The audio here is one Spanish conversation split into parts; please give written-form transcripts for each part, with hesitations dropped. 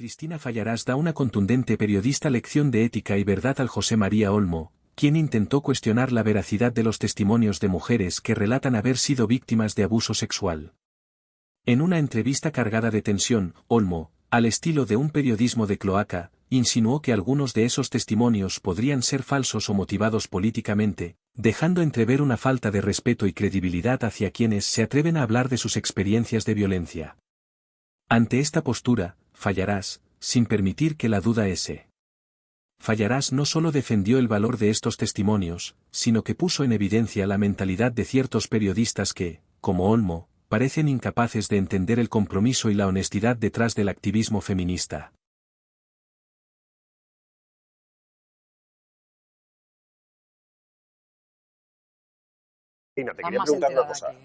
Cristina Fallarás da una contundente periodista lección de ética y verdad al José María Olmo, quien intentó cuestionar la veracidad de los testimonios de mujeres que relatan haber sido víctimas de abuso sexual. En una entrevista cargada de tensión, Olmo, al estilo de un periodismo de cloaca, insinuó que algunos de esos testimonios podrían ser falsos o motivados políticamente, dejando entrever una falta de respeto y credibilidad hacia quienes se atreven a hablar de sus experiencias de violencia. Ante esta postura, Fallarás, sin permitir que la duda Fallarás no solo defendió el valor de estos testimonios, sino que puso en evidencia la mentalidad de ciertos periodistas que, como Olmo, parecen incapaces de entender el compromiso y la honestidad detrás del activismo feminista. Ina, te quería preguntar una cosa.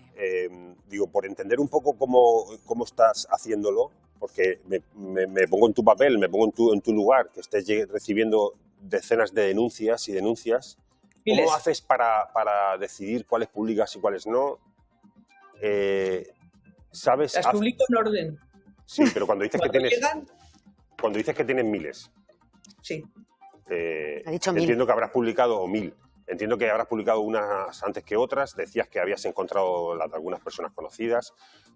Por entender un poco cómo estás haciéndolo, porque me pongo en tu papel, me pongo en tu lugar, que estés recibiendo decenas de denuncias y denuncias. ¿Cómo haces para decidir cuáles publicas y cuáles no? ¿Sabes? Las publico en orden. Sí, pero cuando dices llegan... Cuando dices que tienes miles. Sí. Ha dicho 1000. Entiendo que habrás publicado 1000. Entiendo que habrás publicado unas antes que otras. Decías que habías encontrado de algunas personas conocidas.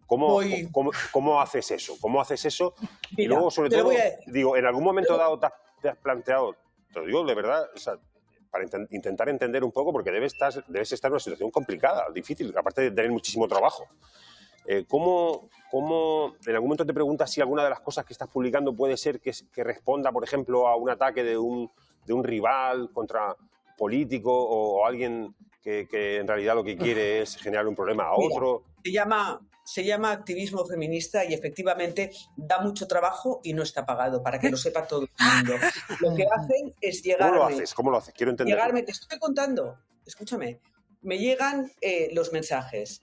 ¿Cómo haces eso? ¿Cómo haces eso? Mira, y luego, sobre todo, en algún momento dado te has planteado, te lo digo de verdad, o sea, para intentar entender un poco, porque debes estar en una situación complicada, difícil, aparte de tener muchísimo trabajo. ¿Cómo en algún momento te preguntas si alguna de las cosas que estás publicando puede ser que responda, por ejemplo, a un ataque de un rival contra político o alguien que en realidad lo que quiere es generar un problema a otro? Se llama activismo feminista y efectivamente da mucho trabajo y no está pagado, para que lo sepa todo el mundo. Lo que hacen es llegarme... ¿Cómo lo haces? Quiero entenderlo. Te estoy contando, escúchame. Me llegan los mensajes.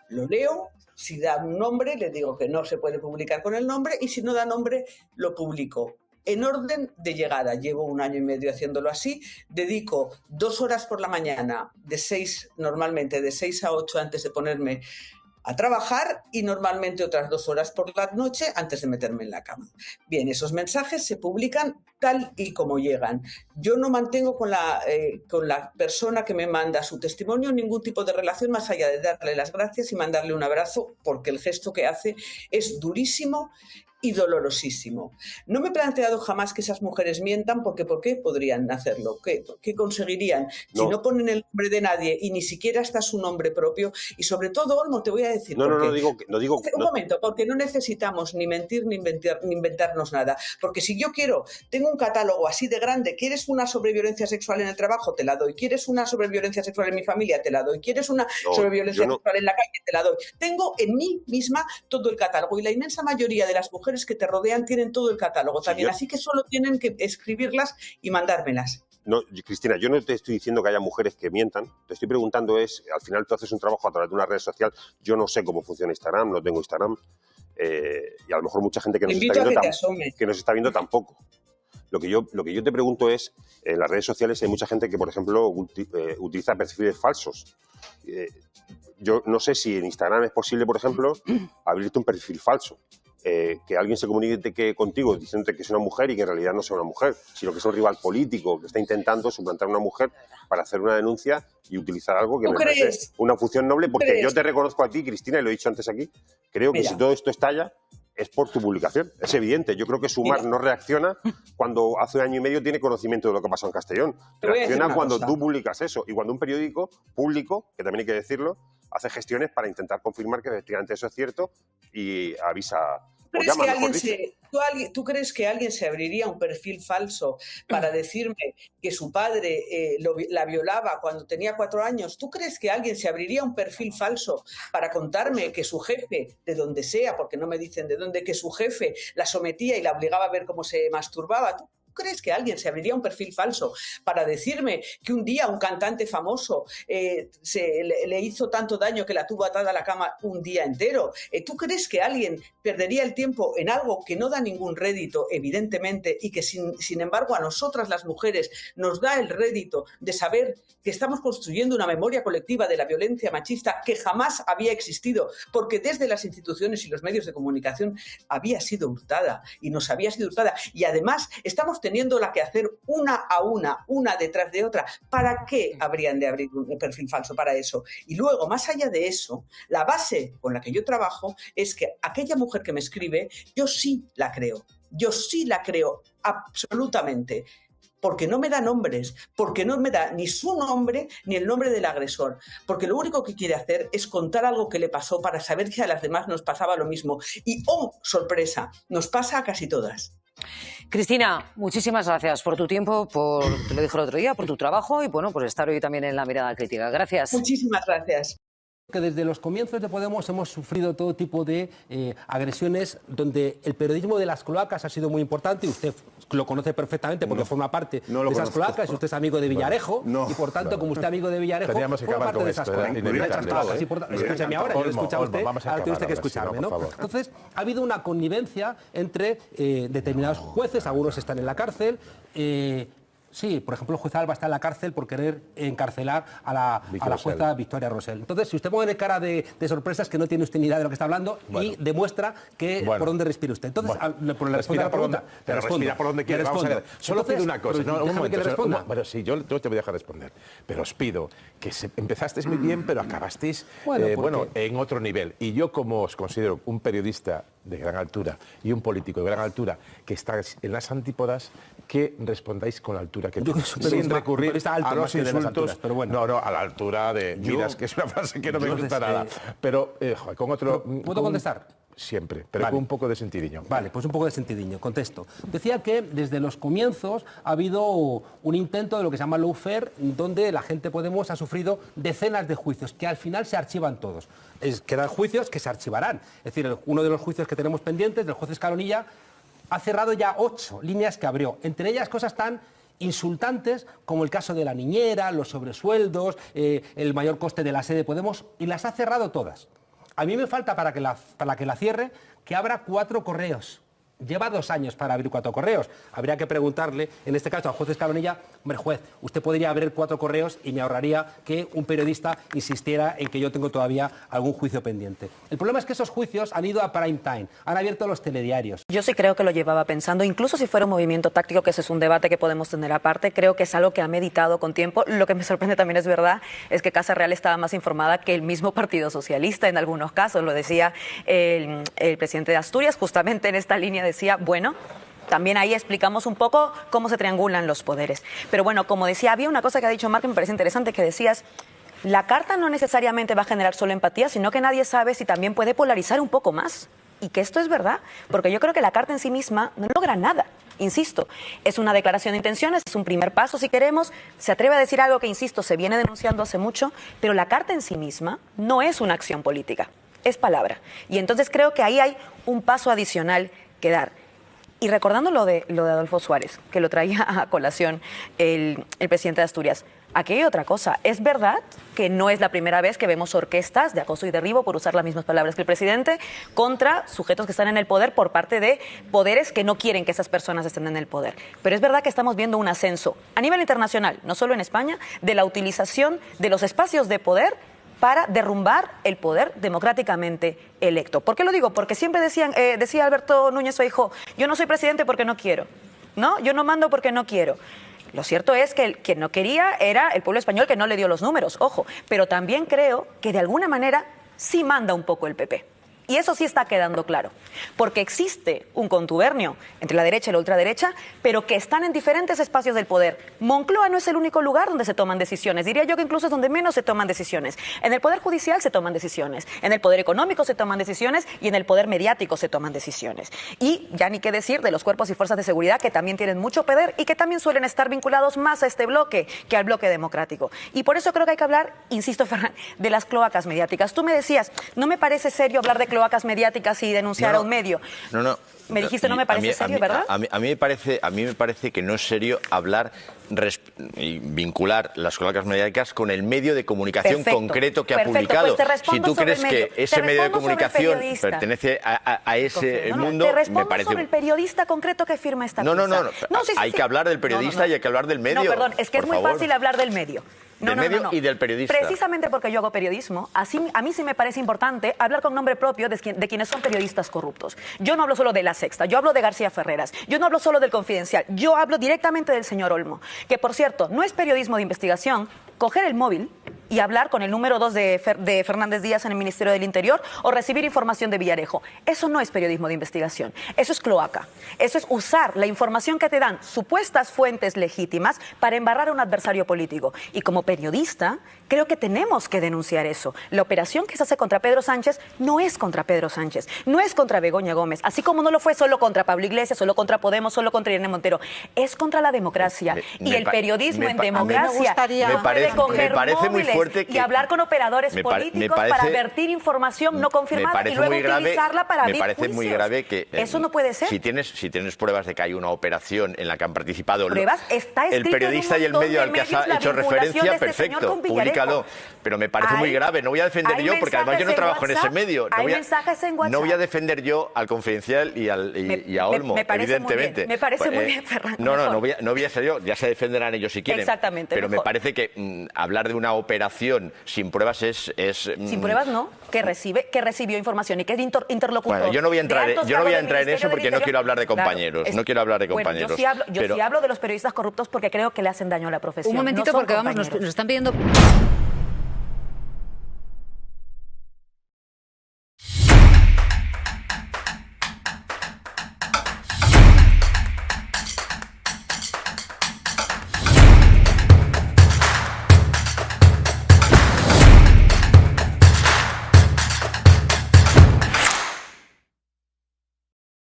Lo leo, si da un nombre, le digo que no se puede publicar con el nombre y si no da nombre, lo publico. En orden de llegada, llevo 1 año y medio haciéndolo así, dedico 2 horas por la mañana, normalmente de 6 a 8 antes de ponerme a trabajar y normalmente otras 2 horas por la noche antes de meterme en la cama. Bien, esos mensajes se publican tal y como llegan. Yo no mantengo con la persona que me manda su testimonio ningún tipo de relación más allá de darle las gracias y mandarle un abrazo, porque el gesto que hace es durísimo y dolorosísimo. No me he planteado jamás que esas mujeres mientan, porque ¿por qué podrían hacerlo? ¿Qué conseguirían? Si no ponen el nombre de nadie y ni siquiera está su nombre propio. Y sobre todo, Olmo, te voy a decir un momento, porque no necesitamos ni mentir ni inventarnos nada. Porque si yo tengo un catálogo así de grande, ¿quieres una sobre violencia sexual en el trabajo? Te la doy. ¿Quieres una sobre violencia sexual en mi familia? Te la doy. ¿Quieres una sobre violencia sexual en la calle? Te la doy. Tengo en mí misma todo el catálogo y la inmensa mayoría de las mujeres que te rodean tienen todo el catálogo también, así que solo tienen que escribirlas y mandármelas. No, Cristina, yo no te estoy diciendo que haya mujeres que mientan, te estoy preguntando al final tú haces un trabajo a través de una red social, yo no sé cómo funciona Instagram, no tengo Instagram, y a lo mejor mucha gente que nos está viendo tampoco. Lo que yo te pregunto es, en las redes sociales hay mucha gente que, por ejemplo, utiliza perfiles falsos. Yo no sé si en Instagram es posible, por ejemplo, abrirte un perfil falso. Que alguien se comunique contigo diciéndote que es una mujer y que en realidad no sea una mujer, sino que es un rival político que está intentando suplantar a una mujer para hacer una denuncia y utilizar algo que me parece una función noble, porque yo te reconozco a ti, Cristina, y lo he dicho antes aquí, creo que si todo esto estalla es por tu publicación, es evidente. Yo creo que Sumar no reacciona cuando hace 1 año y medio tiene conocimiento de lo que pasó en Castellón. Reacciona cuando tú publicas eso y cuando un periódico público, que también hay que decirlo, hace gestiones para intentar confirmar que efectivamente eso es cierto y avisa. ¿Tú crees que alguien se abriría un perfil falso para decirme que su padre la violaba cuando tenía 4 años? ¿Tú crees que alguien se abriría un perfil falso para contarme que su jefe, de donde sea, porque no me dicen de dónde, que su jefe la sometía y la obligaba a ver cómo se masturbaba? crees que alguien se abriría un perfil falso para decirme que un día un cantante famoso le hizo tanto daño que la tuvo atada a la cama un día entero? ¿Tú crees que alguien perdería el tiempo en algo que no da ningún rédito, evidentemente, y que sin embargo a nosotras las mujeres nos da el rédito de saber que estamos construyendo una memoria colectiva de la violencia machista que jamás había existido, porque desde las instituciones y los medios de comunicación había sido hurtada y nos había sido hurtada, y además estamos teniéndola que hacer una a una detrás de otra? ¿Para qué habrían de abrir un perfil falso para eso? Y luego, más allá de eso, la base con la que yo trabajo es que aquella mujer que me escribe, yo sí la creo absolutamente, porque no me da nombres, porque no me da ni su nombre ni el nombre del agresor, porque lo único que quiere hacer es contar algo que le pasó para saber si a las demás nos pasaba lo mismo. Y, ¡oh, sorpresa!, nos pasa a casi todas. Cristina, muchísimas gracias por tu tiempo, te lo dije el otro día, por tu trabajo y bueno, por estar hoy también en La Mirada Crítica. Gracias. Muchísimas gracias. Que desde los comienzos de Podemos hemos sufrido todo tipo de agresiones donde el periodismo de las cloacas ha sido muy importante y usted lo conoce perfectamente porque forma parte de esas cloacas y usted es amigo de Villarejo y por tanto, como usted es amigo de Villarejo, forma parte de esas cloacas. Escúcheme ahora, yo le escuchaba a usted, ahora tiene usted que escucharme, ¿no? Entonces, ha habido una connivencia entre determinados jueces, algunos están en la cárcel. Sí, por ejemplo, el juez Alba está en la cárcel por querer encarcelar a la jueza Victoria Rosell. Entonces, si usted pone cara de sorpresas, que no tiene usted ni idea de lo que está hablando y demuestra que por dónde respira usted. Entonces, por la respuesta a la pregunta, pero respira por donde quiere. Vamos a ver. Solo pido una cosa. Un momento. Bueno, sí, yo te voy a dejar responder. Pero os pido que empezasteis muy bien, pero acabasteis en otro nivel. Y yo, como os considero un periodista de gran altura y un político de gran altura que estáis en las antípodas, que respondáis con la altura que sin recurrir a los insultos, pero bueno. No, a la altura de miras, que es una frase que no me gusta nada. Pero con otro... ¿Puedo contestar? Siempre, pero con un poco de sentidiño. Vale, pues un poco de sentidiño, contesto. Decía que desde los comienzos ha habido un intento de lo que se llama lawfare, donde la gente Podemos ha sufrido decenas de juicios, que al final se archivan todos. Quedan juicios que se archivarán. Es decir, uno de los juicios que tenemos pendientes, del juez Escalonilla, ha cerrado ya 8 líneas que abrió. Entre ellas cosas tan insultantes como el caso de la niñera, los sobresueldos, el mayor coste de la sede de Podemos, y las ha cerrado todas. A mí me falta para que la cierre que abra 4 correos. Lleva 2 años para abrir 4 correos. Habría que preguntarle, en este caso al juez Escalonilla, hombre, juez, usted podría abrir 4 correos y me ahorraría que un periodista insistiera en que yo tengo todavía algún juicio pendiente. El problema es que esos juicios han ido a prime time, han abierto los telediarios. Yo sí creo que lo llevaba pensando, incluso si fuera un movimiento táctico, que ese es un debate que podemos tener aparte, creo que es algo que ha meditado con tiempo. Lo que me sorprende también es verdad, es que Casa Real estaba más informada que el mismo Partido Socialista en algunos casos. Lo decía el presidente de Asturias, justamente en esta línea decía, bueno, también ahí explicamos un poco cómo se triangulan los poderes. Pero bueno, como decía, había una cosa que ha dicho Marc que me parece interesante, que decías, la carta no necesariamente va a generar solo empatía, sino que nadie sabe si también puede polarizar un poco más. Y que esto es verdad, porque yo creo que la carta en sí misma no logra nada. Insisto, es una declaración de intenciones, es un primer paso si queremos, se atreve a decir algo que, insisto, se viene denunciando hace mucho, pero la carta en sí misma no es una acción política, es palabra. Y entonces creo que ahí hay un paso adicional que dar. Y recordando lo de Adolfo Suárez, que lo traía a colación el presidente de Asturias, aquí hay otra cosa. Es verdad que no es la primera vez que vemos orquestas de acoso y derribo, por usar las mismas palabras que el presidente, contra sujetos que están en el poder por parte de poderes que no quieren que esas personas estén en el poder. Pero es verdad que estamos viendo un ascenso a nivel internacional, no solo en España, de la utilización de los espacios de poder para derrumbar el poder democráticamente electo. ¿Por qué lo digo? Porque siempre decía Alberto Núñez Feijóo, yo no soy presidente porque no quiero, ¿no? Yo no mando porque no quiero. Lo cierto es que quien no quería era el pueblo español, que no le dio los números, ojo, pero también creo que de alguna manera sí manda un poco el PP. Y eso sí está quedando claro, porque existe un contubernio entre la derecha y la ultraderecha, pero que están en diferentes espacios del poder. Moncloa no es el único lugar donde se toman decisiones, diría yo que incluso es donde menos se toman decisiones. En el Poder Judicial se toman decisiones, en el Poder Económico se toman decisiones y en el Poder Mediático se toman decisiones. Y ya ni qué decir de los cuerpos y fuerzas de seguridad, que también tienen mucho poder y que también suelen estar vinculados más a este bloque que al bloque democrático. Y por eso creo que hay que hablar, insisto, Ferran, de las cloacas mediáticas. Tú me decías, no me parece serio hablar de cloacas mediáticas y denunciar a un medio. No. Me dijiste no me parece serio, ¿verdad? A mí me parece que no es serio hablar y vincular las cloacas mediáticas con el medio de comunicación concreto que ha publicado. Pues si tú crees que ese medio de comunicación pertenece a ese mundo, te respondo me parece... sobre el periodista concreto que firma esta pieza. No, hay que hablar del periodista y hay que hablar del medio. No, perdón, es que es muy fácil hablar del medio. Del medio y del periodista. Precisamente porque yo hago periodismo, a mí sí me parece importante hablar con nombre propio de quienes son periodistas corruptos. Yo no hablo solo de La Sexta, yo hablo de García Ferreras, yo no hablo solo del Confidencial, yo hablo directamente del señor Olmo, que por cierto, no es periodismo de investigación coger el móvil y hablar con el número 2 de Fernández Díaz en el Ministerio del Interior o recibir información de Villarejo. Eso no es periodismo de investigación, eso es cloaca. Eso es usar la información que te dan supuestas fuentes legítimas para embarrar a un adversario político. Y como periodista, creo que tenemos que denunciar eso. La operación que se hace contra Pedro Sánchez no es contra Pedro Sánchez, no es contra Begoña Gómez, así como no lo fue solo contra Pablo Iglesias, solo contra Podemos, solo contra Irene Montero. Es contra la democracia. Y el periodismo en democracia puede coger móviles y hablar con operadores políticos para advertir información no confirmada y luego utilizarla para abrir juicios. Me parece muy grave que... Eso no puede ser. Si tienes pruebas de que hay una operación en la que han participado el periodista y el medio al que has hecho referencia, perfecto, públicalo. Pero me parece muy grave. No voy a defender yo, porque además yo no trabajo en ese medio. No voy a defender yo al Confidencial y a Olmo, evidentemente. Me parece muy bien, Fernando. No voy a ser yo. Ya se defenderán ellos si quieren. Exactamente. Pero me parece que hablar de una operación sin pruebas es... Sin pruebas no, que recibió información y que es interlocutor. Bueno, yo no voy a entrar en eso porque no quiero hablar de compañeros. No quiero hablar de compañeros. Yo sí hablo de los periodistas corruptos porque creo que le hacen daño a la profesión. Un momentito, porque vamos, nos están pidiendo...